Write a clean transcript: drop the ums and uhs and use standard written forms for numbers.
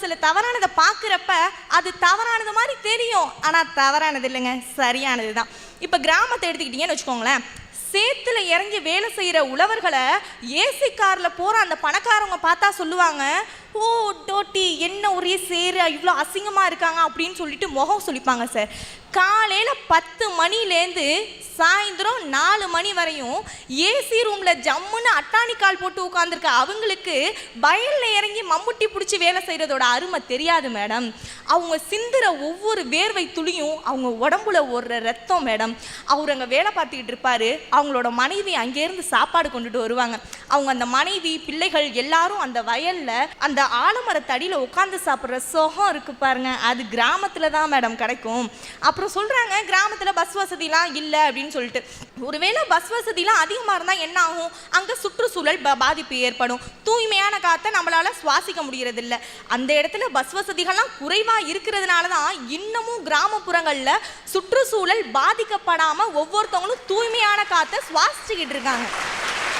சில தவறானதை பார்க்குறப்ப அது தவறானது மாதிரி தெரியும், ஆனால் தவறானது இல்லைங்க, சரியானது தான். இப்போ கிராமத்தை எடுத்துக்கிட்டீங்கன்னு வச்சுக்கோங்களேன், சேத்துல இறங்கி வேலை செய்கிற உழவர்களை ஏசி காரில் போகிற அந்த பணக்காரவங்க பார்த்தா சொல்லுவாங்க, ஓ டோட்டி என்ன ஒரே சேரு இவ்வளோ அசிங்கமாக இருக்காங்க அப்படின்னு சொல்லிட்டு முகம் சொல்லிப்பாங்க சார். காலையில் 10 மணிலேருந்து சாயந்தரம் 4 மணி வரையும் ஏசி ரூமில் ஜம்முன்னு அட்டாணி கால் போட்டு உட்காந்துருக்க அவங்களுக்கு வயலில் இறங்கி மம்முட்டி பிடிச்சி வேலை செய்கிறதோட அருமை தெரியாது மேடம். அவங்க சிந்துற ஒவ்வொரு வேர்வை துளியும் அவங்க உடம்புல ஓடுற ரத்தம் மேடம். அவர் அங்கே வேலை பார்த்துக்கிட்டு இருப்பார், அவங்களோட மனைவி அங்கேருந்து சாப்பாடு கொண்டுட்டு வருவாங்க. அவங்க அந்த மனைவி பிள்ளைகள் எல்லாரும் அந்த வயலில் அந்த ஆலமரத்தடியில் உட்காந்து சாப்பிட்ற சுகம் இருக்குது பாருங்க, அது கிராமத்தில் தான் மேடம் கிடைக்கும். அப்புறம் சொல்கிறாங்க கிராமத்தில் பஸ் வசதிலாம் இல்லை அப்படின்னு சொல்லிட்டு. ஒருவேளை பஸ் வசதிலாம் அதிகமாக இருந்தால் என்ன ஆகும்? அங்கே சுற்றுச்சூழல் பாதிப்பு ஏற்படும், தூய்மையான காற்றை நம்மளால் சுவாசிக்க முடியறதில்ல. அந்த இடத்துல பஸ் வசதிகள்லாம் குறைவாக இருக்கிறதுனால தான் இன்னமும் கிராமப்புறங்களில் சுற்றுச்சூழல் பாதிக்கப்படாமல் ஒவ்வொருத்தவங்களும் தூய்மையான காற்றை சுவாசிச்சுக்கிட்டு இருக்காங்க.